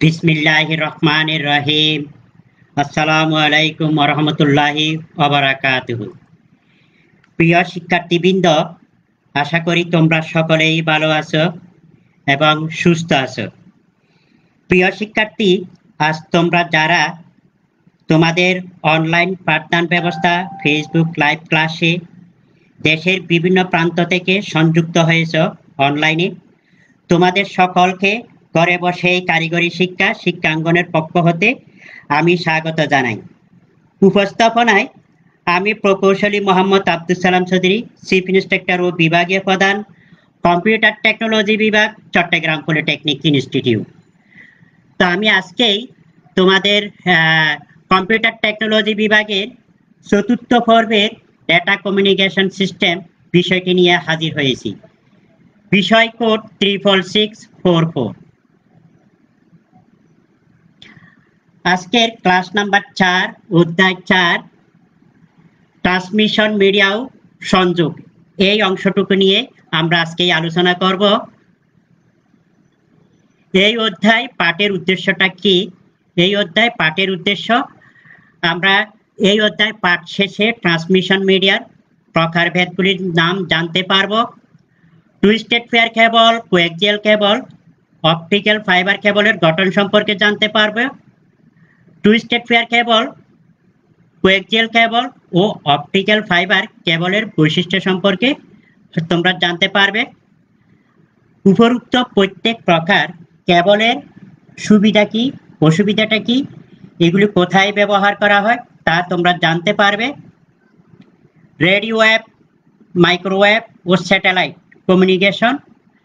বিসমিল্লাহির রহমানির রহিম। আসসালামু আলাইকুম ওয়া রাহমাতুল্লাহি ওয়া বারাকাতুহু। প্রিয় শিক্ষার্থীবৃন্দ, আশা করি তোমরা সকলেই ভালো আছো এবং সুস্থ আছো। প্রিয় শিক্ষার্থী, আজ তোমরা যারা তোমাদের অনলাইন পাঠদান ব্যবস্থা ফেসবুক লাইভ ক্লাসে দেশের বিভিন্ন প্রান্ত থেকে সংযুক্ত হয়েছো অনলাইনে, তোমাদের সকলকে ঘরে বসে কারিগরি শিক্ষাঙ্গনের পক্ষ হতে আমি স্বাগত জানাই। উপস্থাপনায় আমি প্রকৌশলী মোহাম্মদ আব্দুল সালাম চৌধুরী, চিফ ইন্সপেক্টর ও বিভাগীয় প্রধান, কম্পিউটার টেকনোলজি বিভাগ, চট্টগ্রাম পলিটেকনিক ইনস্টিটিউট। তো আমি আজকেই তোমাদের কম্পিউটার টেকনোলজি বিভাগের চতুর্থ পর্বের ডেটা কমিউনিকেশন সিস্টেম বিষয়টি নিয়ে হাজির হয়েছি। বিষয় কোড 66644। আজকের ক্লাস নাম্বার 4, অধ্যায় 4, ট্রান্সমিশন মিডিয়া ও সংযোগ, এই অংশটুকু নিয়ে আমরা আজকেই আলোচনা করব। এই অধ্যায় পাঠের উদ্দেশ্যটা কি? এই অধ্যায় পাঠের উদ্দেশ্য, আমরা এই অধ্যায় পাঠ শেষে ট্রান্সমিশন মিডিয়ার প্রকারভেদগুলির নাম জানতে পারবো। Twisted pair cable, coaxial cable, optical fibre কেবলের গঠন সম্পর্কে জানতে পারবে। Twisted pair cable, coaxial cable ও অপটিক্যাল ফাইবার কেবলের বৈশিষ্ট্য সম্পর্কে তোমরা জানতে পারবে। উপরোক্ত প্রত্যেক প্রকার কেবলের সুবিধা কি, অসুবিধাটা কি, এগুলি কোথায় ব্যবহার করা হয় তা তোমরা জানতে পারবে। রেডিও ওয়েভ, মাইক্রোওয়েভ ও স্যাটেলাইট কমিউনিকেশন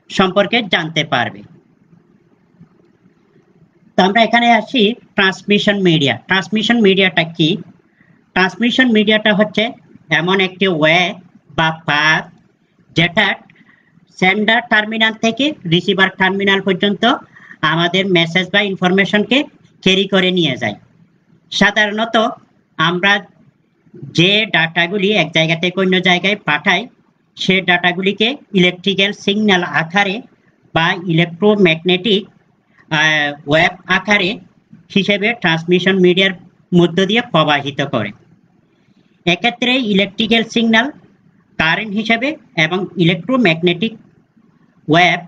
সম্পর্কে জানতে পারবে। তো আমরা এখানে আসি ট্রান্সমিশন মিডিয়া। ট্রান্সমিশন মিডিয়াটা কি? ট্রান্সমিশন মিডিয়াটা হচ্ছে এমন একটি ওয়ে বা পাথ যেটা সেন্ডার টার্মিনাল থেকে রিসিভার টার্মিনাল পর্যন্ত আমাদের মেসেজ বা ইনফরমেশনকে ক্যারি করে নিয়ে যায়। সাধারণত আমরা যে ডাটাগুলি এক জায়গা থেকে অন্য জায়গায় পাঠাই, সে ডাটাগুলিকে ইলেকট্রিক্যাল সিগন্যাল আকারে বা ইলেকট্রোম্যাগনেটিক ওয়েভ আকারে হিসেবে ট্রান্সমিশন মিডিয়ার মধ্য দিয়ে প্রবাহিত করে। এক্ষেত্রে ইলেকট্রিক্যাল সিগন্যাল কারেন্ট হিসেবে এবং electromagnetic wave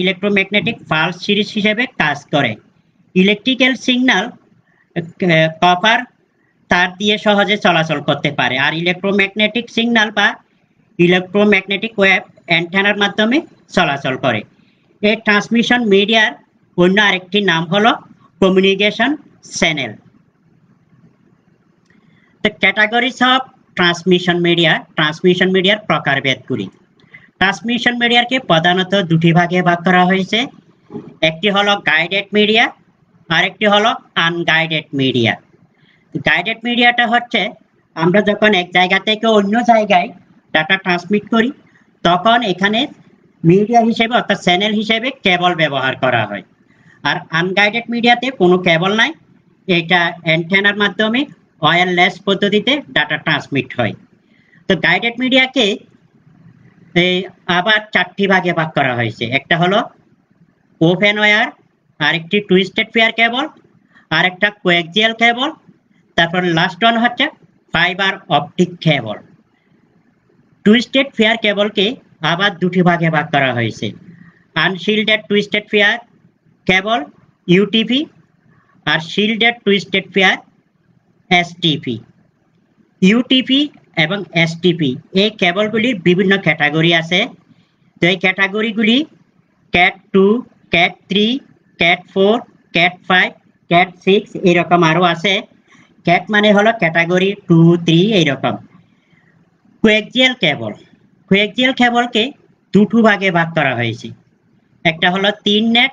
electromagnetic pulse series হিসেবে কাজ করে। ইলেকট্রিক্যাল সিগন্যাল কপার তার দিয়ে সহজে চলাচল করতে পারে, আর ইলেকট্রোম্যাগনেটিক সিগন্যাল বা ইলেকট্রোম্যাগনেটিক ওয়েভ অ্যান্টেনার মাধ্যমে চলাচল করে। এই ট্রান্সমিশন মিডিয়ার অন্য আরেকটি নাম হলো communication channel. The categories of transmission media, transmission মিডিয়ার প্রকারভেদগুলি। ট্রান্সমিশন মিডিয়াকে প্রধানত দুটি ভাগে ভাগ করা হয়েছে। একটি হলো গাইডেড মিডিয়া, আর একটি হলো আনগাইডেড মিডিয়া। গাইডেড মিডিয়াটা হচ্ছে আমরা যখন এক জায়গা থেকে অন্য জায়গায় ডাটা ট্রান্সমিট করি, তখন এখানে মিডিয়া হিসেবে অর্থাৎ চ্যানেল হিসেবে কেবল ব্যবহার করা হয়। আর আনগাইডেড মিডিয়াতে কোনো কেবল নাই, এটা অ্যান্টেনার মাধ্যমে ওয়্যারলেস পদ্ধতিতে ডাটা ট্রান্সমিট হয়। তো গাইডেড মিডিয়াকে আবার 4টি ভাগে ভাগ করা হয়েছে। একটা হলো ওপেন ওয়্যার, আরেকটি টুইস্টেড পেয়ার কেবল, আর একটা কোএক্সিয়াল কেবল, তারপর লাস্ট ওয়ান হচ্ছে fibre optic cable. Twisted pair কেবলকে আবার দুটি ভাগে ভাগ করা হয়েছে। Unshielded twisted pair cable UTP, আর shielded twisted pair STP. UTP এবং এসটিপি এই কেবলগুলির বিভিন্ন ক্যাটাগরি আছে। তো এই ক্যাটাগরিগুলি cat 2, cat 3, cat 4, cat 5, cat 6 এইরকম আরও আছে। ক্যাট মানে হলো ক্যাটাগরি 2, 3 এইরকম। কোএক্সিয়াল কেবল, কোএক্সিয়াল কেবলকে দুটো ভাগে ভাগ করা হয়েছে। একটা হলো 3 নেট,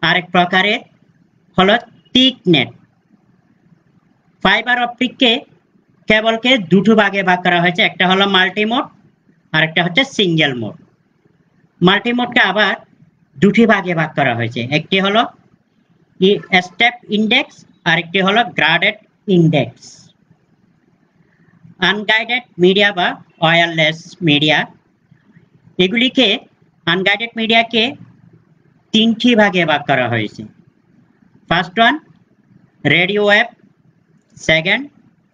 আরেক প্রকারের হলো তিক নেট। ফাইবার অপটিককে কেবলকে দুটো ভাগে ভাগ করা হয়েছে, একটা হলো মাল্টিমোড, আর একটা হচ্ছে সিঙ্গেল মোড। মাল্টিমোডকে আবার দুটি ভাগে ভাগ করা হয়েছে, একটি হলো স্টেপ ইন্ডেক্স, আর একটি হলো গ্রাডেড ইন্ডেক্স। আনগাইডেড মিডিয়া বা ওয়্যারলেস মিডিয়া, এগুলিকে আনগাইডেড মিডিয়াকে 3টি ভাগে ভাগ করা হয়েছে। First one, radio wave. Second,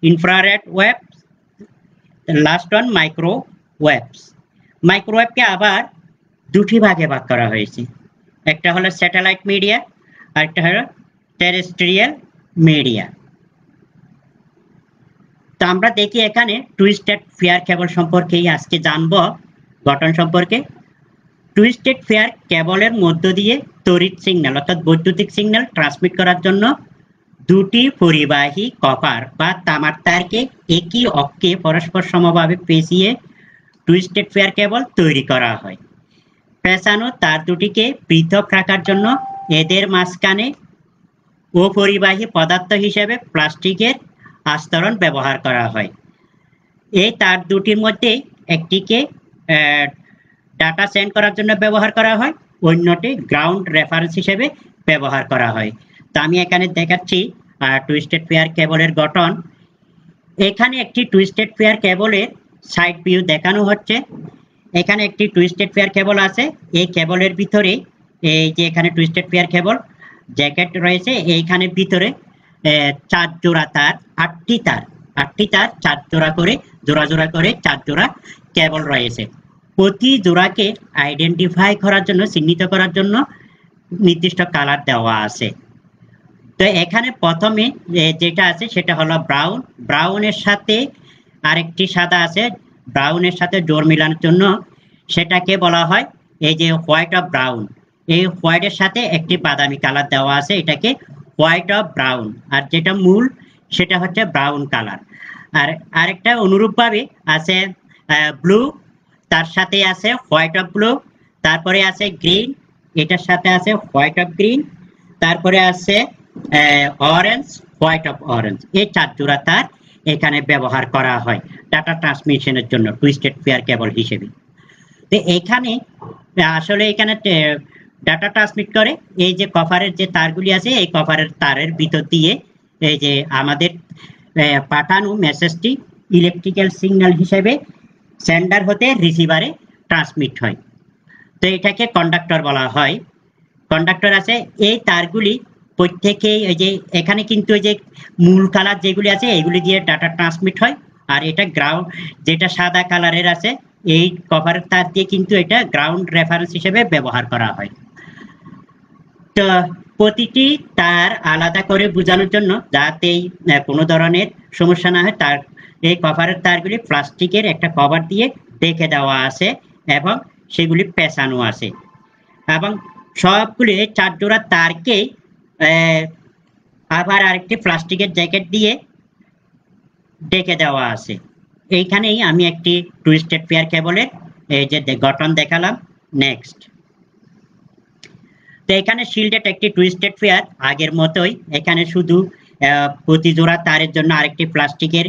infrared wave. The last one, microwaves. মাইক্রোওয়েভকে আবার দুটি ভাগে ভাগ করা হয়েছে, একটা হলো স্যাটেলাইট মিডিয়া আর একটা হলো টেরেস্ট্রিয়াল মিডিয়া। তো আমরা দেখি এখানে টুইস্টেড ফেয়ার কেবল সম্পর্কেই আজকে জানবো, গঠন সম্পর্কে। টুইস্টেড ফেয়ার কেবলের মধ্য দিয়ে তড়িৎ সিগন্যাল অর্থাৎ বৈদ্যুতিক সিগন্যাল ট্রান্সমিট করার জন্য দুটি পরিবাহী কপার বা তামার তারকে একই অক্ষে পরস্পর সমভাবে পেঁচিয়ে টুইস্টেড ফেয়ার কেবল তৈরি করা হয়। পেঁচানো তার দুটিকে পৃথক রাখার জন্য এদের মাঝখানে অপরিবাহী পদার্থ হিসেবে প্লাস্টিকের আস্তরণ ব্যবহার করা হয়। এই তার দুটির মধ্যে একটিকে ডাটা সেন্ড করার জন্য ব্যবহার করা হয়, অন্যটি গ্রাউন্ড রেফারেন্স হিসেবে ব্যবহার করা হয়। তো আমি এখানে দেখাচ্ছি টুইস্টেড ফেয়ার কেবলের গঠন। এখানে একটি টুইস্টেড ফেয়ার কেবলের সাইড ভিউ দেখানো হচ্ছে। এখানে একটি টুইস্টেড ফেয়ার কেবল আছে, এই কেবলের ভিতরে এই যে এখানে টুইস্টেড ফেয়ার কেবল জ্যাকেট রয়েছে, এইখানে ভিতরে 4 জোড়া তার, 8টি তার 4 জোড়া করে জোড়া জোড়া করে 4 জোড়া কেবল রয়েছে। প্রতি জোড়াকে আইডেন্টিফাই করার জন্য, চিহ্নিত করার জন্য নির্দিষ্ট কালার দেওয়া আছে। তো এখানে প্রথমে যেটা আছে সেটা হলো ব্রাউন, ব্রাউনের সাথে আরেকটি সাদা আছে, ব্রাউনের সাথে জোড় মেলানোর জন্য সেটাকে বলা হয় এই যে হোয়াইট অফ ব্রাউন। এই হোয়াইটের সাথে একটি বাদামি কালার দেওয়া আছে, এটাকে হোয়াইট অফ ব্রাউন। আর যেটা মূল সেটা হচ্ছে ব্রাউন কালার। আর আরেকটা অনুরূপভাবে আছে ব্লু, তার সাথে আছে হোয়াইট অফ ব্লু, তারপরে আছে গ্রিন, এটার সাথে আছে হোয়াইট অফ গ্রিন, তারপরে আছে অরেঞ্জ, হোয়াইট অফ অরেঞ্জ। এই 4 জোড়া তার এখানে ব্যবহার করা হয় ডাটা ট্রান্সমিশনের জন্য টুইস্টেড ফেয়ার কেবল হিসেবে। তো এখানে আসলে এখানে ডাটা ট্রান্সমিট করে এই যে কপারের যে তারগুলি আছে, এই কপারের তারের ভিতর দিয়ে এই যে আমাদের পাঠানো মেসেজটি ইলেকট্রিক্যাল সিগন্যাল হিসেবে সেন্ডার হতে রিসিভারে ট্রান্সমিট হয়। তো এটাকে কন্ডাক্টর বলা হয়। কন্ডাক্টর আছে, এই তারগুলি প্রত্যেকেই এই যে এখানে কিন্তু এই যে মূল কালার যেগুলি আছে এগুলি দিয়ে ডাটা ট্রান্সমিট হয়। আর এটা গ্রাউন্ড যেটা সাদা কালারের আছে, এই কভারের তার দিয়ে কিন্তু এটা গ্রাউন্ড রেফারেন্স হিসেবে ব্যবহার করা হয়। তো প্রতিটি তার আলাদা করে বোঝানোর জন্য, যাতে কোনো ধরনের সমস্যা না হয়, তার এই কভারের তারগুলি প্লাস্টিকের একটা কভার দিয়ে ঢেকে দেওয়া আছে এবং সেগুলি পেঁচানো আছে। এবং সবগুলি 4 জোড়া তারকেই আবার আরেকটি প্লাস্টিকের জ্যাকেট দিয়ে ঢেকে দেওয়া আছে। এইখানেই আমি একটি টুইস্টেড ফেয়ার কেবলের এই যে গঠন দেখালাম। নেক্সট, তো এখানে শিল্ডেড একটি টুইস্টেড ফেয়ার আগের মতোই, এখানে শুধু প্রতি জোড়া তারের জন্য আরেকটি প্লাস্টিকের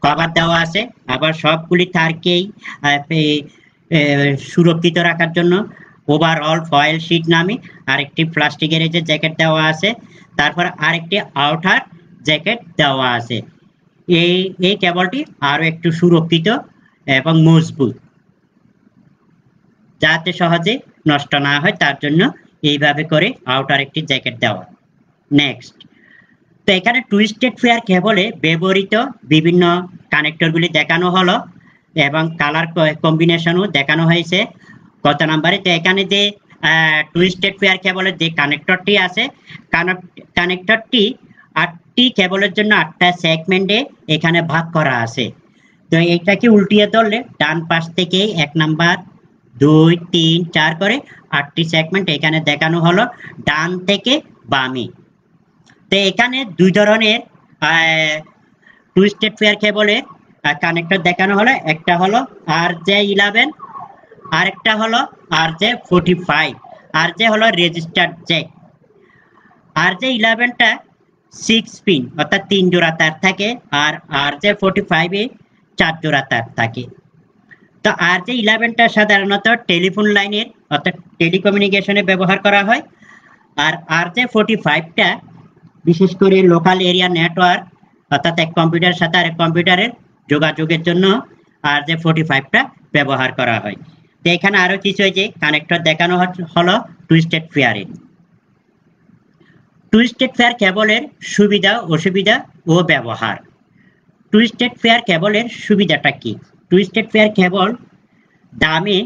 কভার দেওয়া আছে। আবার সবগুলি তারকেই সুরক্ষিত রাখার জন্য ওভারঅল ফয়েল শিট নামে আরেকটি প্লাস্টিকের যে জ্যাকেট দেওয়া আছে, তারপর আরেকটি আউটার জ্যাকেট দেওয়া আছে। এই কেবলটি আরো একটু সুরক্ষিত এবং মজবুত, যাতে সহজে নষ্ট না হয়, তার জন্য এইভাবে করে আউটার একটি জ্যাকেট দেওয়া। নেক্সট, তো এখানে টুইস্টেড ফেয়ার কেবলে ব্যবহৃত বিভিন্ন কানেক্টরগুলি দেখানো হলো এবং কালার কম্বিনেশনও দেখানো হয়েছে কত নাম্বারে। তো এখানে যে টুইস্টেড ফেয়ার কেবলের যে কানেক্টরটি আছে, কানেক্টরটি 8টি কেবলের জন্য 8টা সেগমেন্টে এখানে ভাগ করা আছে। তো এইটাকে উল্টিয়ে ধরলে ডান পাশ থেকে 1 নাম্বার 2 3 4 করে 8টি সেগমেন্ট এখানে দেখানো হলো ডান থেকে বামে। তো এখানে 2 ধরনের টুইস্টেড ফেয়ার কেবলের কানেক্টর দেখানো হলো, একটা হলো RJ11 আর একটা হলো RJ45। RJ হলো রেজিস্টার্ড জ্যাক, RJ11টা 6 পিন অর্থাৎ 3 জোড়া তার থাকে, আর RJ45 এ 4 জোড়া তার থাকে। তো RJ11টা সাধারণত টেলিফোন লাইনের অর্থাৎ টেলিকমিউনিকেশনে ব্যবহার করা হয়, আর RJ45টা বিশেষ করে লোকাল এরিয়া নেটওয়ার্ক অর্থাৎ এক কম্পিউটারের সাথে আরেক কম্পিউটারের যোগাযোগের জন্য RJ45টা ব্যবহার করা হয়। তো এখানে আরো কিছু যে কানেক্টর দেখানো হলো টুইস্টেড ফেয়ারে। টুইস্টেড পেয়ার কেবলের সুবিধা অসুবিধা ও ব্যবহার। টুইস্টেড পেয়ার কেবলের সুবিধাটা কি? টুইস্টেড পেয়ার কেবল দামে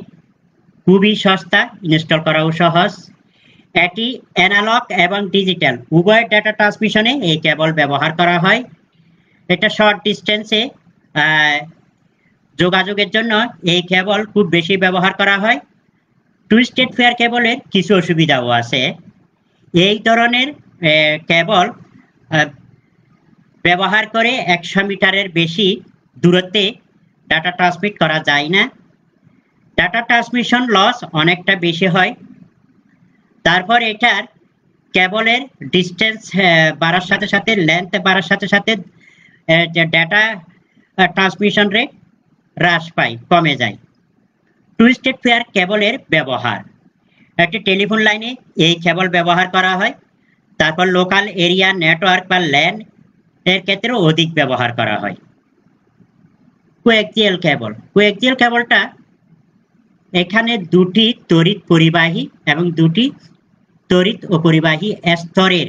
খুবই সস্তা, ইনস্টল করাও সহজ। এটি অ্যানালগ এবং ডিজিটাল উভয় ডেটা ট্রান্সমিশনে এই কেবল ব্যবহার করা হয়। এটা শর্ট ডিস্টেন্সে যোগাযোগের জন্য এই কেবল খুব বেশি ব্যবহার করা হয়। টুইস্টেড পেয়ার কেবলের কিছু অসুবিধাও আছে। এই ধরনের কেবল ব্যবহার করে 100 মিটারের বেশি দূরত্বে ডাটা ট্রান্সমিট করা যায় না। ডাটা ট্রান্সমিশন লস অনেকটা বেশি হয়। তারপর এটার কেবলের ডিস্টেন্স বাড়ার সাথে সাথে লেন্থ বাড়ার সাথে সাথে যে ডাটা ট্রান্সমিশন রেট হ্রাস পায়, কমে যায়। টুইস্টেড পেয়ার কেবলের ব্যবহার, একটি টেলিফোন লাইনে এই কেবল ব্যবহার করা হয়। তারপর লোকাল এরিয়া নেটওয়ার্ক বা ল্যান এর ক্ষেত্রে অধিক ব্যবহার করা হয়। কোএক্সিয়াল কেবল, কোএক্সিয়াল কেবলটা এখানে দুটি তড়িৎ পরিবাহী এবং দুটি তড়িৎ অপরিবাহী স্তরের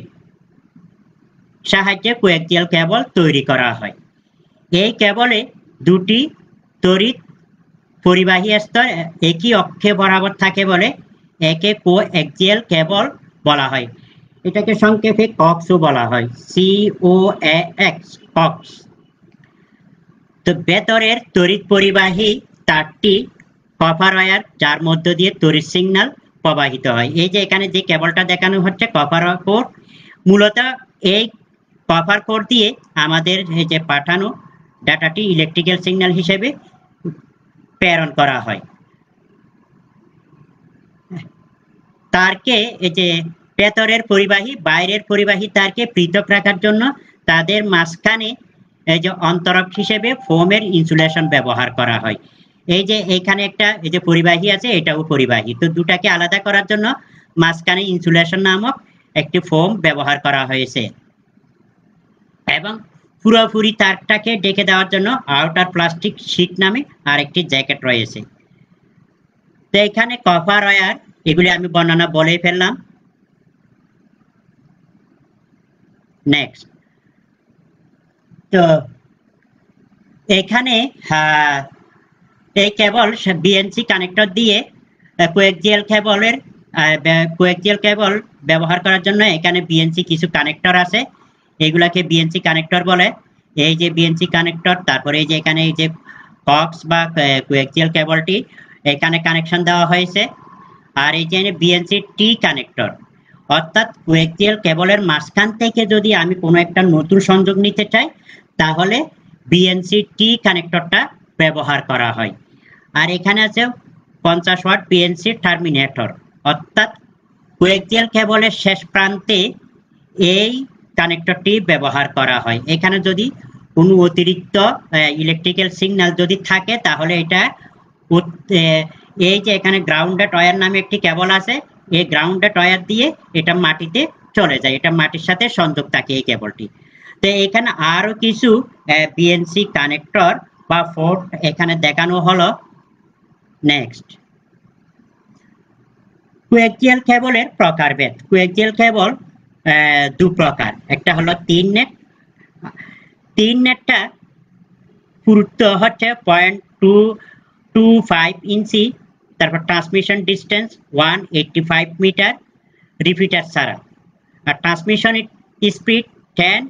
সাহায্যে কোএক্সিয়াল কেবল তৈরি করা হয়। এই কেবলে দুটি তড়িৎ পরিবাহী স্তর একই অক্ষে বরাবর থাকে বলে একে কোএক্সিয়াল কেবল বলা হয়। এটাকে সংক্ষেপে কক্সও বলা হয়, COAX, কক্স। তো ভেতরের তড়িৎ পরিবাহী তারটি কপার ওয়্যার, যার মধ্য দিয়ে তড়িৎ সিগন্যাল প্রবাহিত হয়। এই যে এখানে যে কেবলটা দেখানো হচ্ছে কপার কোর, মূলত এই কপার কোর দিয়ে আমাদের এই যে পাঠানো ডাটাটি ইলেকট্রিক্যাল সিগন্যাল হিসেবে প্রেরণ করা হয়। তারকে এই যে ভেতরের পরিবাহী বাইরের পরিবাহী তারকে পৃথক রাখার জন্য তাদের মাঝখানে এই যে অন্তরক হিসেবে ফোমের ইনসুলেশন ব্যবহার করা হয়। এই যে এখানে একটা এই যে পরিবাহী আছে, এটাও পরিবাহী, তো দুটাকে আলাদা করার জন্য মাঝখানে ইনসুলেশন নামক একটি ফোম ব্যবহার করা হয়েছে। এবং পুরোপুরি তারটাকে ঢেকে দেওয়ার জন্য আউটার প্লাস্টিক শীট নামে আরেকটি জ্যাকেট রয়েছে। তো এখানে কপার ওয়্যার, এগুলি আমি বর্ণনা বলেই ফেললাম। নেক্সট, তো এখানে এই কেবল বিএনসি কানেক্টর দিয়ে কোএক্সিয়াল কেবল ব্যবহার করার জন্য এখানে বিএনসি কিছু কানেক্টর আছে, এগুলাকে বিএনসি কানেক্টর বলে। এই যে বিএনসি কানেক্টর, তারপরে এই যে এখানে এই যে কক্স বা কোএক্সিয়াল কেবলটি এখানে কানেকশন দেওয়া হয়েছে। আর এই যে বিএনসি টি কানেক্টর, অর্থাৎ কোএক্সিয়াল কেবলের মাঝখান থেকে যদি আমি কোনো একটা নতুন সংযোগ নিতে চাই তাহলে বিএনসি টি কানেক্টরটা ব্যবহার করা হয়। আর এখানে আছে 50 ওয়াট বিএনসি টার্মিনেটর, অর্থাৎ কোএক্সিয়াল কেবলের শেষ প্রান্তে এই কানেক্টরটি ব্যবহার করা হয়। এখানে যদি কোনো অতিরিক্ত ইলেকট্রিক্যাল সিগন্যাল যদি থাকে তাহলে এটা এই যে এখানে গ্রাউন্ডেড ওয়্যার নামে একটি কেবল আছে, এই গ্রাউন্ডেড ওয়্যার দিয়ে এটা মাটিতে চলে যায়, এটা মাটির সাথে সংযোগ থাকে এই কেবলটি। তো এখানে আরো কিছু বিএনসি কানেক্টর বা পোর্ট এখানে দেখানো হলো। নেক্সট, কোএক্সিয়াল কেবলের প্রকারভেদ। কোএক্সিয়াল কেবল দু প্রকার, একটা হলো 3 নেট। 3 নেটটা পুরুত্ব হচ্ছে 0.225 ইঞ্চি, তারপর ট্রান্সমিশন ডিস্টেন্স 185 মিটার রিপিটার ছাড়া, আর transmission speed 10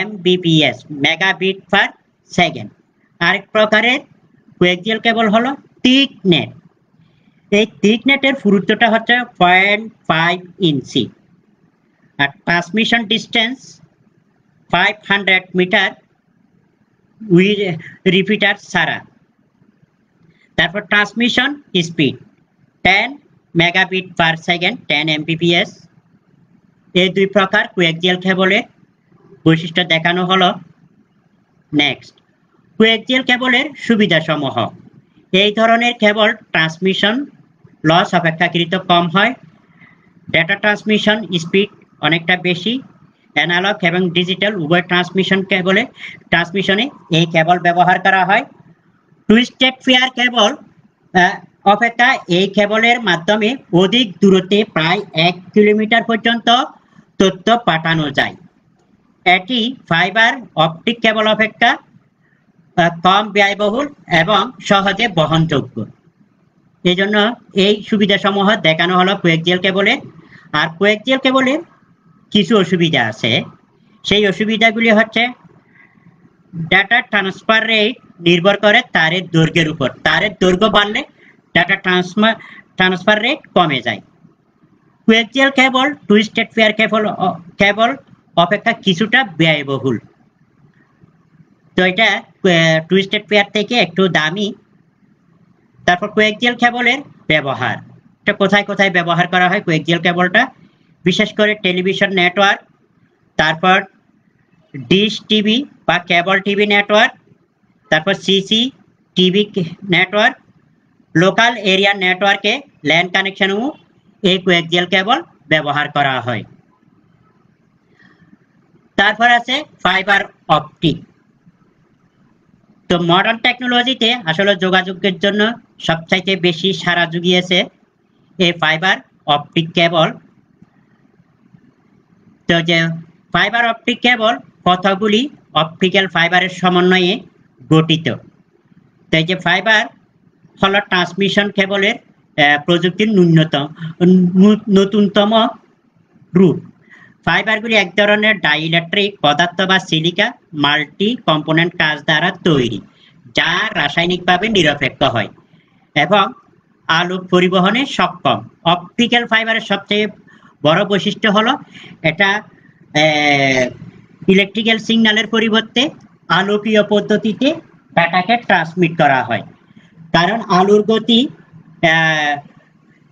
Mbps, megabit per second. আরেক প্রকারের কোএক্সিয়াল কেবল হলো থিক নেট। এই থিক নেটের পুরুত্বটা হচ্ছে 0.5 ইঞ্চি, আর transmission distance 500 metre with repeater ছাড়া। তারপর transmission speed 10 megabit per second, 10 Mbps। এই দুই প্রকার কোএক্সিয়াল কেবলের বৈশিষ্ট্য দেখানো হলো। নেক্সট, কোএক্সিয়াল কেবলের সুবিধাসমূহ। এই ধরনের কেবল ট্রান্সমিশন লস অপেক্ষাকৃত কম হয়, ডেটা ট্রান্সমিশন স্পিড অনেকটা বেশি। অ্যানালগ এবং ডিজিটাল উভয় ট্রান্সমিশনে এই কেবল ব্যবহার করা হয়। টুইস্টেড পেয়ার কেবল অপেক্ষা এই কেবলের মাধ্যমে অধিক দূরত্বে প্রায় 1 কিলোমিটার পর্যন্ত তথ্য পাঠানো যায়। এটি ফাইবার অপটিক কেবল অপেক্ষা কম ব্যয়বহুল এবং সহজে বহনযোগ্য। এজন্য এই সুবিধাসমূহ দেখানো হলো কোয়াক্সিয়াল কেবলে। আর কোয়াক্সিয়াল কেবলের কিছু অসুবিধা আছে। সেই অসুবিধাগুলি হচ্ছে ডাটা ট্রান্সফার রেট নির্ভর করে তারের দৈর্ঘ্যের উপর। তারের দৈর্ঘ্য বাড়লে ডাটা ট্রান্সফার রেট কমে যায়। কোয়াক্সিয়াল কেবল টুইস্টেড পেয়ার কেবল অপেক্ষা কিছুটা ব্যয়বহুল। তো এটা টুইস্টেড পেয়ার থেকে একটু দামি। তারপর কোয়াক্সিয়াল কেবলের ব্যবহার, এটা কোথায় কোথায় ব্যবহার করা হয় কোয়াক্সিয়াল কেবলটা, বিশেষ করে টেলিভিশন নেটওয়ার্ক, তারপর ডিশ টিভি বা কেবল টিভি নেটওয়ার্ক, তারপর CC TV network, local area নেটওয়ার্কে ল্যান্ড কানেকশনও এই কোয়াক্সিয়াল কেবল ব্যবহার করা হয়। তারপর আছে ফাইবার অপটিক। তো মডার্ন টেকনোলজিতে আসলে যোগাযোগের জন্য সবচাইতে বেশি সাড়া জুগিয়েছে এই ফাইবার অপটিক কেবল। তো যে ফাইবার অপটিক কেবল কতগুলি অপটিক্যাল ফাইবারের সমন্বয়ে গঠিত। তো এই যে ফাইবার হলো ট্রান্সমিশন কেবলের প্রযুক্তির নতুনতম রূপ। ফাইবারগুলি এক ধরনের ডাইইলেকট্রিক পদার্থ বা সিলিকা মাল্টি কম্পোনেন্ট কাঁচ দ্বারা তৈরি, যা রাসায়নিকভাবে নিরপেক্ষ হয় এবং আলোক পরিবহনে সক্ষম। অপটিক্যাল ফাইবারের সবচেয়ে বড় বৈশিষ্ট্য হলো এটা ইলেকট্রিক্যাল সিগন্যালের পরিবর্তে আলোকীয় পদ্ধতিতে ডাটাকে ট্রান্সমিট করা হয়। কারণ আলোর গতি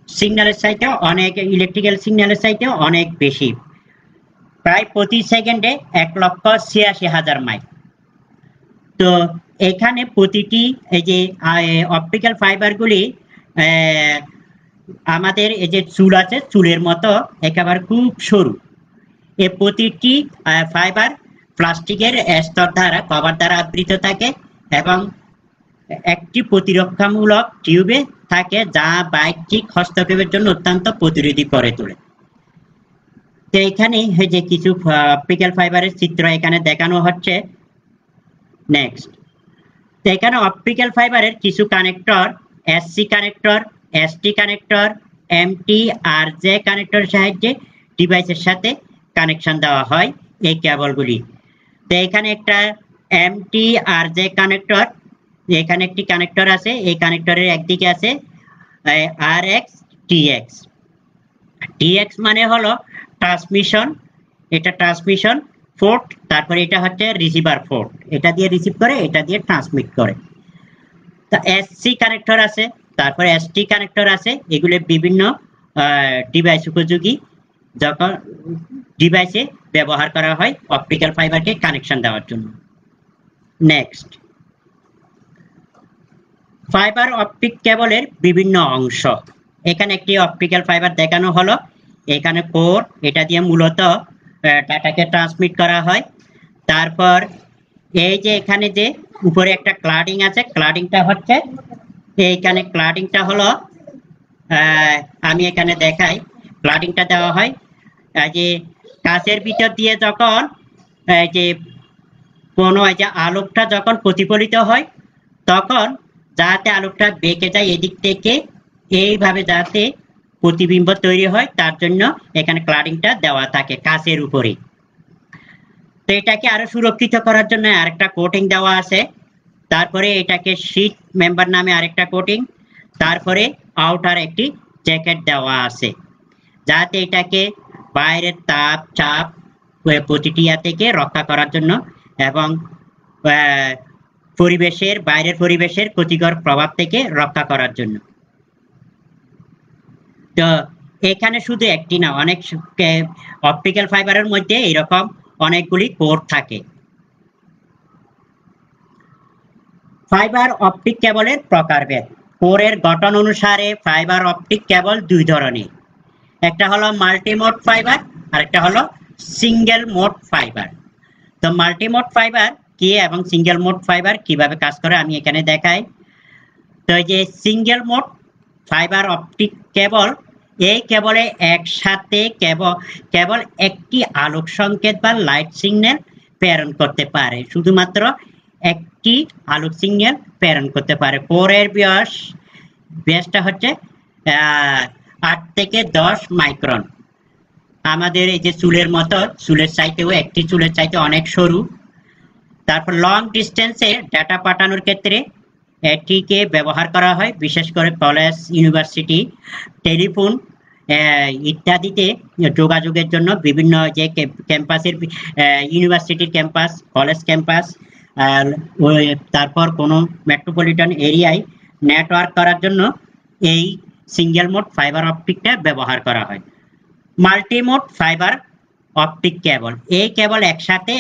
সিগন্যালের চাইতে অনেক, ইলেকট্রিক্যাল সিগন্যালের চাইতে অনেক বেশি, প্রায় প্রতি সেকেন্ডে 1,86,000 মাইল। তো এখানে প্রতিটি এই যে অপটিক্যাল ফাইবারগুলি আমাদের এই যে চুল আছে, চুলের মতো একেবারে খুব সরু। এই প্রতিটি ফাইবার প্লাস্টিকের স্তর দ্বারা কভার দ্বারা আবৃত থাকে এবং একটি প্রতিরক্ষামূলক টিউবে থাকে, যা বাহ্যিক হস্তক্ষেপের জন্য অত্যন্ত প্রতিরোধী করে তোলে। তো এখানে যে কিছু অপটিক্যাল ফাইবারের চিত্র এখানে দেখানো হচ্ছে। নেক্সট, তো এখানে অপটিক্যাল ফাইবারের কিছু connector, SC connector, ST connector, MT R J কানেক্টরের সাহায্যে ডিভাইসের সাথে কানেকশন দেওয়া হয় এই কেবলগুলি। তো এখানে একটা এমটি আর জে কানেক্টর, এখানে একটি কানেক্টর আছে, এই কানেক্টরের একদিকে আছে আরএক্স টিএক্স। টিএক্স মানে হলো ট্রান্সমিশন, এটা ট্রান্সমিশন পোর্ট, তারপরে এটা হচ্ছে রিসিভার পোর্ট, এটা দিয়ে রিসিভ করে, এটা দিয়ে ট্রান্সমিট করে। তা এসসি কানেক্টর আছে, তারপরে এসটি কানেক্টর আছে, এগুলো বিভিন্ন ডিভাইস উপযোগী, যখন ডিভাইসে ব্যবহার করা হয় অপটিক্যাল ফাইবারকে কানেকশন দেওয়ার জন্য। নেক্সট, ফাইবার অপটিক কেবলের বিভিন্ন অংশ। এখানে একটি অপটিক্যাল ফাইবার দেখানো হলো, এখানে কোর, এটা দিয়ে মূলত ডাটাকে ট্রান্সমিট করা হয়। তারপর এই যে এখানে যে উপরে একটা ক্লাডিং আছে, ক্লাডিংটা হচ্ছে এইখানে, ক্লাডিংটা হলো আমি এখানে দেখাই, ক্লাডিংটা দেওয়া হয় যে কাঁচের ভিতর দিয়ে যখন যে কোনো যে আলোকটা যখন প্রতিফলিত হয়, তখন যাতে আলোকটা বেঁকে যায় এদিক থেকে, এইভাবে যাতে প্রতিবিম্ব তৈরি হয়, তার জন্য এখানে ক্লাডিংটা দেওয়া থাকে কাঁচের উপরে। তো এটাকে আরো সুরক্ষিত করার জন্য আরেকটা কোটিং দেওয়া আছে। তারপরে এটাকে শীট মেম্বার নামে আরেকটা কোটিং, তারপরে আউটার একটি জ্যাকেট দেওয়া আছে, যাতে এটাকে বাইরের তাপ চাপ প্রতিটি থেকে রক্ষা করার জন্য এবং পরিবেশের, বাইরের পরিবেশের ক্ষতিকর প্রভাব থেকে রক্ষা করার জন্য। তো এখানে শুধু একটি না, অনেক অপটিক্যাল ফাইবারের মধ্যে এরকম অনেকগুলি কোর থাকে। ফাইবার অপটিক কেবলের প্রকারভেদ। কোরের গঠন অনুসারে ফাইবার অপটিক কেবল দুই ধরনের, একটা হলো মাল্টিমোড ফাইবার আর একটা হলো সিঙ্গেল মোড ফাইবার। তো মাল্টিমোড ফাইবার কি এবং সিঙ্গেল মোড ফাইবার কিভাবে কাজ করে আমি এখানে দেখাই। তো এই যে সিঙ্গেল মোড ফাইবার অপটিক কেবল, এই কেবলে একসাথে কেবল একটি আলোক সংকেত বা লাইট সিগন্যাল প্রেরণ করতে পারে, শুধুমাত্র একটি আলোক সিগন্যাল প্রেরণ করতে পারে। কোরের ব্যাসটা হচ্ছে 8 থেকে 10 মাইক্রন। আমাদের এই যে চুলের মতো, চুলের চাইতেও একটি চুলের চাইতে অনেক সরু। তারপর লং ডিস্টেন্সে ডাটা পাঠানোর ক্ষেত্রে এটিকে ব্যবহার করা হয়, বিশেষ করে কলেজ, ইউনিভার্সিটি, টেলিফোন ইত্যাদিতে যোগাযোগের জন্য। বিভিন্ন যে ক্যাম্পাসের, ইউনিভার্সিটির ক্যাম্পাস, কলেজ ক্যাম্পাস, তারপর কোনো মেট্রোপলিটন এরিয়ায় নেটওয়ার্ক করার জন্য এই সিঙ্গেল মোড ফাইবার অপটিকটা ব্যবহার করা হয়। মাল্টিমোড ফাইবার অপটিক কেবল, এই কেবল একসাথে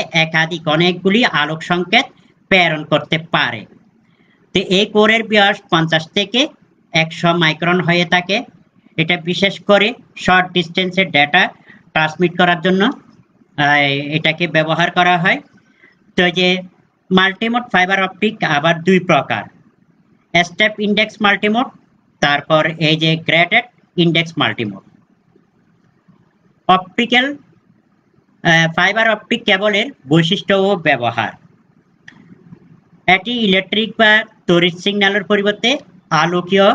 অনেকগুলি আলোক সংকেত প্রেরণ করতে পারে। তো এই কোরের ব্যাস 50 থেকে 100 মাইক্রন হয়ে থাকে। এটা বিশেষ করে শর্ট ডিস্টেন্সের ডেটা ট্রান্সমিট করার জন্য এটাকে ব্যবহার করা হয়। তো যে মাল্টিমোড ফাইবার অপটিক আবার দুই প্রকার, স্টেপ ইন্ডেক্স মাল্টিমোড, তারপর এই যে graded index multimode. Optical fibre optic কেবলের বৈশিষ্ট্য ও ব্যবহার। এটি ইলেকট্রিক বা তড়িৎ সিগন্যালের পরিবর্তে আলোকীয়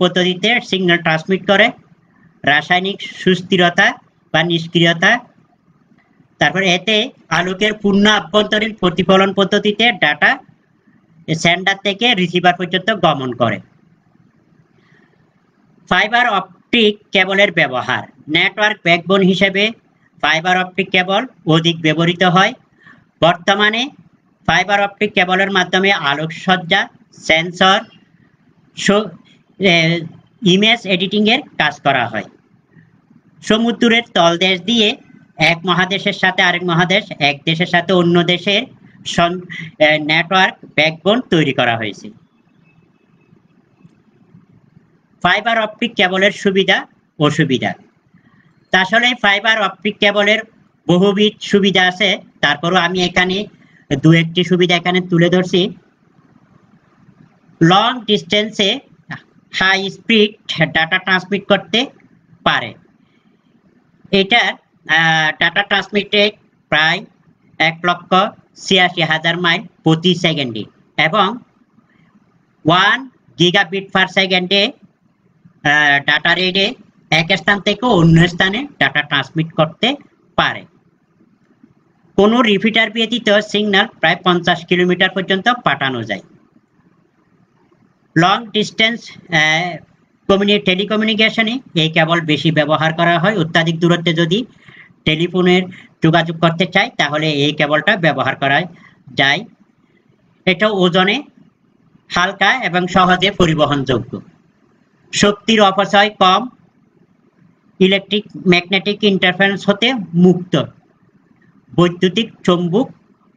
পদ্ধতিতে সিগন্যাল ট্রান্সমিট করে। রাসায়নিক সুস্থিরতা বা নিষ্ক্রিয়তা, তারপর এতে আলোকের পূর্ণ আভ্যন্তরীণ প্রতিফলন পদ্ধতিতে ডাটা সেন্ডার থেকে রিসিভার পর্যন্ত গমন করে। ফাইবার অপটিক কেবলের ব্যবহার। নেটওয়ার্ক ব্যাকবোন হিসেবে ফাইবার অপটিক কেবল অধিক ব্যবহৃত হয়। বর্তমানে ফাইবার অপটিক কেবলের মাধ্যমে আলোকসজ্জা, সেন্সর, ইমেজ এডিটিং এর কাজ করা হয়। সমুদ্রের তলদেশ দিয়ে এক মহাদেশের সাথে আরেক মহাদেশ, এক দেশের সাথে অন্য দেশের নেটওয়ার্ক ব্যাকবোন তৈরি করা হয়েছে। ফাইবার অপটিক কেবলের সুবিধা অসুবিধা। আসলে ফাইবার অপটিক কেবলের বহুবিধ সুবিধা আছে, তারপরও আমি এখানে দু একটি সুবিধা এখানে তুলে ধরছি। লং ডিস্টেন্সে হাই স্পিড ডাটা ট্রান্সমিট করতে পারে। এটা ডাটা ট্রান্সমিটে প্রায় 1,86,000 মাইল প্রতি সেকেন্ডে এবং 1 গিগাবিট পার সেকেন্ডে ডাটা রেটে এক স্থান থেকে অন্য স্থানে ডাটা ট্রান্সমিট করতে পারে। কোনো রিপিটার ব্যতীত সিগন্যাল প্রায় 50 কিলোমিটার পর্যন্ত পাঠানো যায়। লং ডিস্টেন্স টেলিকমিউনিকেশনে এই কেবল বেশি ব্যবহার করা হয়। অত্যাধিক দূরত্বে যদি টেলিফোনের যোগাযোগ করতে চাই তাহলে এই কেবলটা ব্যবহার করা যায়। এটা ওজনে হালকা এবং সহজে পরিবহনযোগ্য। শক্তির অপচয় কম, ইলেকট্রিক ম্যাগনেটিক ইন্টারফারেন্স হতে মুক্ত, বৈদ্যুতিক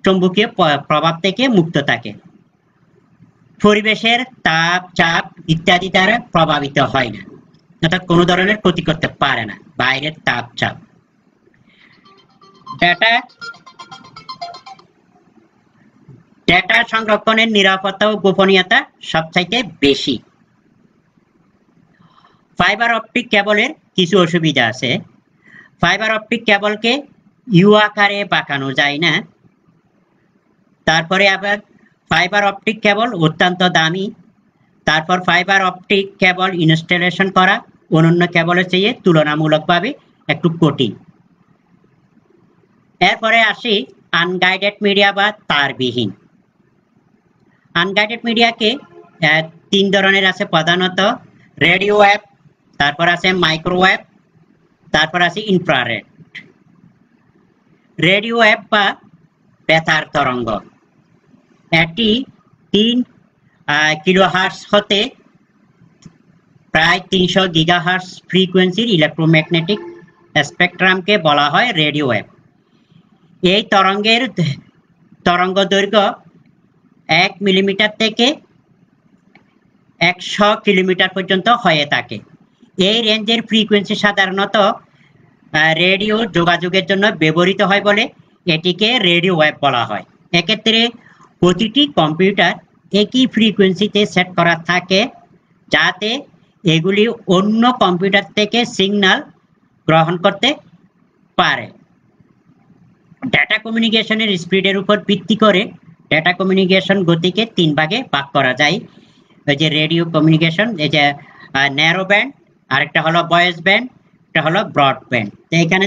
চৌম্বকীয় প্রভাব থেকে মুক্ত থাকে, পরিবেশের তাপ, চাপ ইত্যাদি দ্বারা প্রভাবিত হয় না, অর্থাৎ কোনো ধরনের ক্ষতি করতে পারে না বাইরের তাপ, চাপ। ডেটা সংরক্ষণের নিরাপত্তা ও গোপনীয়তা সবচাইতে বেশি। ফাইবার অপটিক কেবলের কিছু অসুবিধা আছে। ফাইবার অপটিক কেবলকে ইউ আকারে বাঁকানো যায় না। তারপরে আবার ফাইবার অপটিক কেবল অত্যন্ত দামি। তারপর ফাইবার অপটিক কেবল ইনস্টলেশন করা অন্যান্য কেবলের চেয়ে তুলনামূলকভাবে একটু কঠিন। এরপরে আসি আনগাইডেড মিডিয়া বা তারবিহীন। আনগাইডেড মিডিয়াকে 3 ধরনের আছে প্রধানত, রেডিও ওয়েভ, তারপর আছে মাইক্রোওয়েভ, তারপর আছে ইনফ্রারেড। রেডিও ওয়েভ বা বেতার তরঙ্গ, এটি 3 কিলোহার্টজ হতে প্রায় 300 গিগাহার্টজ ফ্রিকোয়েন্সির ইলেকট্রোম্যাগনেটিক স্পেকট্রামকে বলা হয় রেডিও ওয়েভ। এই তরঙ্গের তরঙ্গ দৈর্ঘ্য 1 মিলিমিটার থেকে 100 কিলোমিটার পর্যন্ত হয়ে থাকে। এই রেঞ্জের ফ্রিকোয়েন্সি সাধারণত রেডিও যোগাযোগের জন্য ব্যবহৃত হয় বলে এটিকে রেডিও ওয়েভ বলা হয়। এক্ষেত্রে প্রতিটি কম্পিউটার একই ফ্রিকোয়েন্সিতে সেট করা থাকে যাতে এগুলি অন্য কম্পিউটার থেকে সিগন্যাল গ্রহণ করতে পারে। ডাটা কমিউনিকেশনের স্পিডের উপর ভিত্তি করে ডাটা কমিউনিকেশন গতিকে 3 ভাগে ভাগ করা যায়। এই যে রেডিও কমিউনিকেশন, এই যে ন্যারো ব্যান্ড, আরেকটা হলো ভয়েস ব্যান্ড, একটা হলো ব্রডব্যান্ড। তো এখানে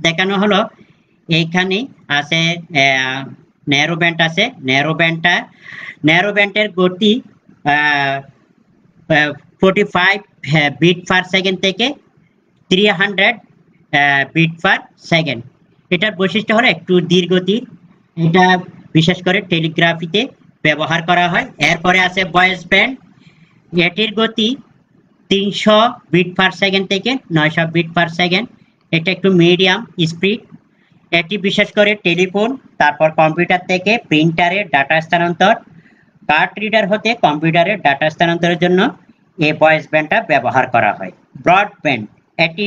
দেখানো হলো এইখানে আছে ন্যারো ব্যান্ড আছে। ন্যারো ব্যান্ডের গতি 45 বিট পার সেকেন্ড থেকে 300 বিট পার সেকেন্ড। এটার বৈশিষ্ট্য হলো একটু ধীর গতির, এটা বিশেষ করে টেলিগ্রাফিতে ব্যবহার করা হয়। এরপরে আছে ভয়েস ব্যান্ড, এটির গতি 300 বিট পার সেকেন্ড থেকে 900 বিট পার সেকেন্ড। এটা একটু মিডিয়াম স্পিড। এটি বিশেষ করে টেলিফোন, তারপর কম্পিউটার থেকে প্রিন্টারে ডাটা স্থানান্তর, কার্ড রিডার হতে কম্পিউটারে ডাটা স্থানান্তরের জন্য এই ভয়েস ব্যান্ডটা ব্যবহার করা হয়। ব্রডব্যান্ড, এটি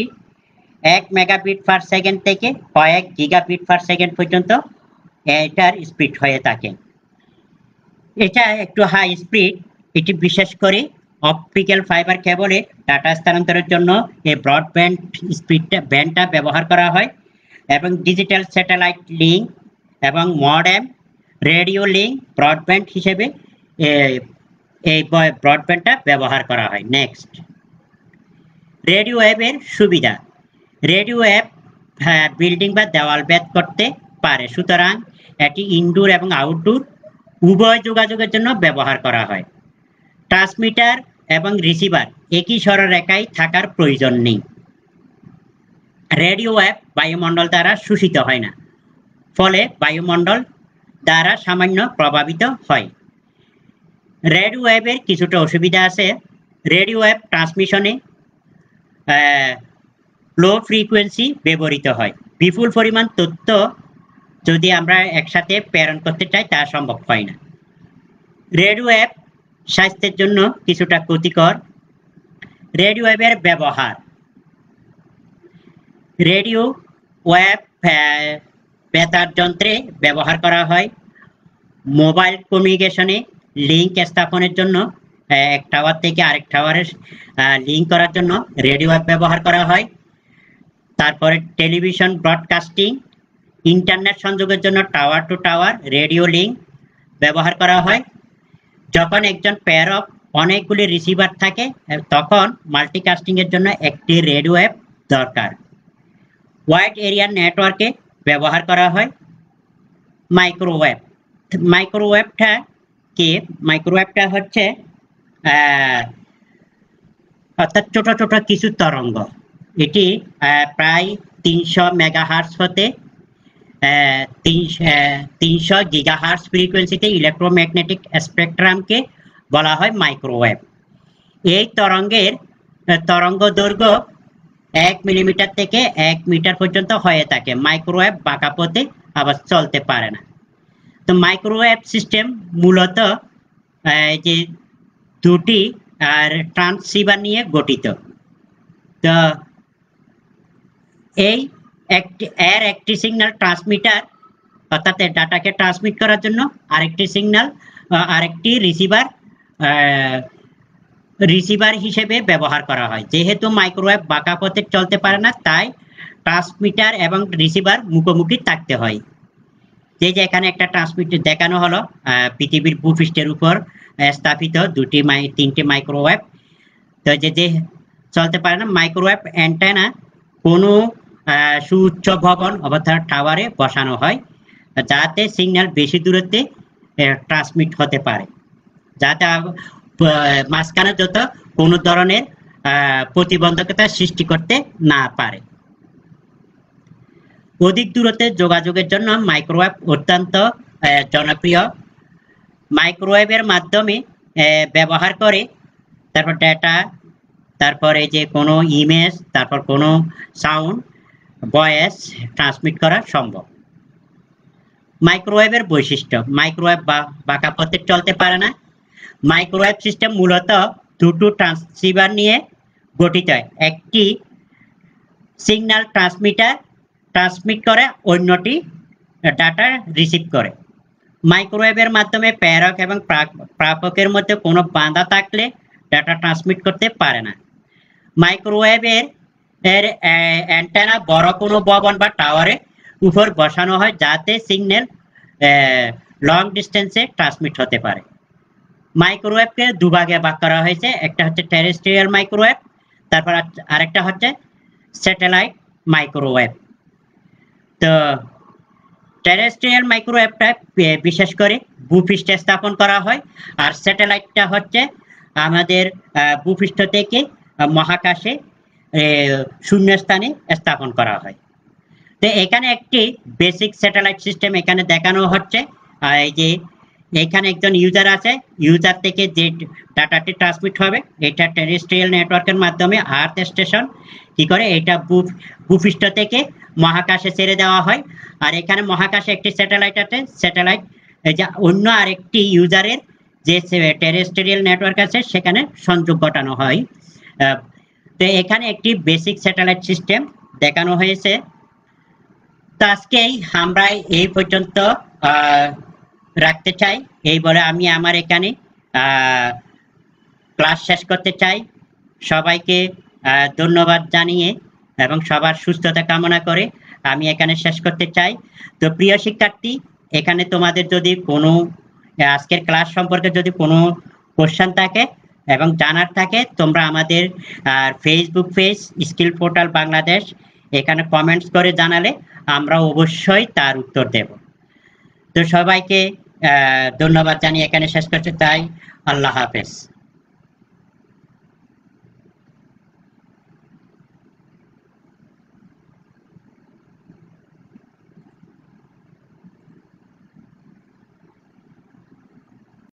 1 মেগাবিট পার সেকেন্ড থেকে কয়েক গিগাবিট পার সেকেন্ড পর্যন্ত এটার স্পিড হয়ে থাকে। এটা একটু হাই স্পিড। এটি বিশেষ করে অপটিক্যাল ফাইবার কেবলে ডাটা স্থানান্তরের জন্য এই ব্রডব্যান্ড ব্যান্ডটা ব্যবহার করা হয়, এবং ডিজিটাল স্যাটেলাইট লিঙ্ক এবং মডেম, রেডিও লিঙ্ক ব্রডব্যান্ড হিসেবে এই ব্রডব্যান্ডটা ব্যবহার করা হয়। নেক্সট, রেডিও ওয়েভের সুবিধা। রেডিও ওয়েভ বিল্ডিং বা দেওয়াল ভেদ করতে পারে, সুতরাং এটি ইনডোর এবং আউটডোর উভয় যোগাযোগের জন্য ব্যবহার করা হয়। ট্রান্সমিটার এবং রিসিভার একই সরলরেখায় থাকার প্রয়োজন নেই। রেডিও ওয়েভ বায়ুমণ্ডল দ্বারা শোষিত হয় না, ফলে বায়ুমণ্ডল দ্বারা সামান্য প্রভাবিত হয়। রেডিও ওয়েভের কিছুটা অসুবিধা আছে। রেডিও ওয়েভ ট্রান্সমিশনে লো ফ্রিকোয়েন্সি ব্যবহৃত হয়। বিপুল পরিমাণ তথ্য যদি আমরা একসাথে প্রেরণ করতে চাই তা সম্ভব হয় না। রেডিও ওয়েভ স্বাস্থ্যের জন্য কিছুটা ক্ষতিকর। রেডিও ওয়েভের ব্যবহার। রেডিও ওয়েভ বেতার যন্ত্রে ব্যবহার করা হয়। মোবাইল কমিউনিকেশনে লিঙ্ক স্থাপনের জন্য এক টাওয়ার থেকে আরেক টাওয়ারে লিঙ্ক করার জন্য রেডিও ওয়েভ ব্যবহার করা হয়। তারপরে টেলিভিশন ব্রডকাস্টিং, ইন্টারনেট সংযোগের জন্য tower to tower radio link ব্যবহার করা হয়। যখন একজন প্যারক অনেকগুলি রিসিভার থাকে তখন মাল্টিকাস্টিং এর জন্য একটি রেডিও ওয়েভ দরকার। ওয়াইড এরিয়া নেটওয়ার্কে ব্যবহার করা হয়। মাইক্রোওয়েভ। মাইক্রোওয়েভটা কি? মাইক্রোওয়েভটা হচ্ছে অর্থাৎ ছোট ছোট কিছু তরঙ্গ। এটি প্রায় 300 মেগাহার্টজ হতে 300 গিগাহার্টজ ফ্রিকোয়েন্সিতে ইলেকট্রোম্যাগনেটিক স্পেকট্রামকে বলা হয় মাইক্রোওয়েভ। এই তরঙ্গের তরঙ্গ দৈর্ঘ্য 1 মিলিমিটার থেকে 1 মিটার পর্যন্ত হয়ে থাকে। মাইক্রোওয়েভ বাঁকা পথে আবার চলতে পারে না। তো মাইক্রোওয়েভ সিস্টেম মূলত যে দুটি ট্রান্সসিভার নিয়ে গঠিত। তো একটি সিগন্যাল ট্রান্সমিটার, অর্থাৎ ডাটাকে ট্রান্সমিট করার জন্য, আরেকটি রিসিভার হিসেবে ব্যবহার করা হয়। যেহেতু মাইক্রোওয়েভ বাঁকা পথে চলতে পারে না, তাই ট্রান্সমিটার এবং রিসিভার মুখোমুখি থাকতে হয়। যে এখানে একটা ট্রান্সমিটার দেখানো হলো, পৃথিবীর ভূপৃষ্ঠের উপর স্থাপিত তিনটি মাইক্রোওয়েভ। তো যে চলতে পারে না, মাইক্রোওয়েভ অ্যান্টেনা কোনো সুউচ্চ ভবন অর্থাৎ টাওয়ারে বসানো হয়, যাতে সিগন্যাল বেশি দূরত্বে ট্রান্সমিট হতে পারে, যাতে মাঝখানে যত কোনো ধরনের প্রতিবন্ধকতা সৃষ্টি করতে না পারে। অধিক দূরত্বে যোগাযোগের জন্য মাইক্রোওয়েভ অত্যন্ত জনপ্রিয়। মাইক্রোওয়েভের মাধ্যমে ব্যবহার করে তারপর ডেটা, তারপরে যে কোনো ইমেজ, তারপর কোনো সাউন্ড, ভয়েস ট্রান্সমিট করা সম্ভব। মাইক্রোওয়েভের বৈশিষ্ট্য। মাইক্রোওয়েভ বাঁকা পথে চলতে পারে না। মাইক্রোওয়েভ সিস্টেম মূলত দুটো ট্রান্সসিভার নিয়ে গঠিত। একটি সিগন্যাল ট্রান্সমিট করে, অন্যটি ডাটা রিসিভ করে। মাইক্রোওয়েভের মাধ্যমে প্রেরক এবং প্রাপকের মধ্যে কোনো বাধা থাকলে ডাটা ট্রান্সমিট করতে পারে না। মাইক্রোওয়েভের অ্যান্টেনা বড় কোনো ভবন বা টাওয়ারের উপর বসানো হয় যাতে সিগন্যাল লং ডিস্টেন্সে ট্রান্সমিট হতে পারে। মাইক্রোওয়েভকে দুভাগে ভাগ করা হয়েছে, একটা হচ্ছে টেরেস্ট্রিয়াল মাইক্রোওয়েভ, তারপর আরেকটা হচ্ছে স্যাটেলাইট মাইক্রোওয়েভ। তো টেরেস্ট্রিয়াল মাইক্রোওয়েভটা বিশেষ করে ভূপৃষ্ঠে স্থাপন করা হয়, আর স্যাটেলাইটটা হচ্ছে আমাদের ভূপৃষ্ঠ থেকে মহাকাশে শূন্যস্থানে স্থাপন করা হয়। তো এখানে একটি বেসিক স্যাটেলাইট সিস্টেম এখানে দেখানো হচ্ছে। এই যে এখানে একজন ইউজার আছে, ইউজার থেকে যে ডাটাটি ট্রান্সমিট হবে এটা টেরেস্ট্রিয়াল নেটওয়ার্কের মাধ্যমে আর্থ স্টেশন কি করে এটা ভূপৃষ্ঠ থেকে মহাকাশে ছেড়ে দেওয়া হয়। আর এখানে মহাকাশে একটি স্যাটেলাইট আছে, স্যাটেলাইট যে অন্য আরেকটি ইউজারের যে টেরেস্ট্রিয়াল নেটওয়ার্ক আছে সেখানে সংযোগ ঘটানো হয়। তো এখানে একটি বেসিক স্যাটেলাইট সিস্টেম দেখানো হয়েছে। তো আজকেই আমরা এই পর্যন্ত রাখতে চাই, এই বলে আমি আমার এখানে ক্লাস শেষ করতে চাই। সবাইকে ধন্যবাদ জানিয়ে এবং সবার সুস্থতা কামনা করে আমি এখানে শেষ করতে চাই। তো প্রিয় শিক্ষার্থী, এখানে তোমাদের যদি কোনো আজকের ক্লাস সম্পর্কে যদি কোনো কোশ্চেন থাকে এবং জানার থাকে তোমরা আমাদের Facebook page skill portal Bangladesh এখানে কমেন্টস করে জানালে আমরা অবশ্যই তার উত্তর দেব। তো সবাইকে ধন্যবাদ জানিয়ে এখানে শেষ করতে চাই। আল্লাহ হাফেজ।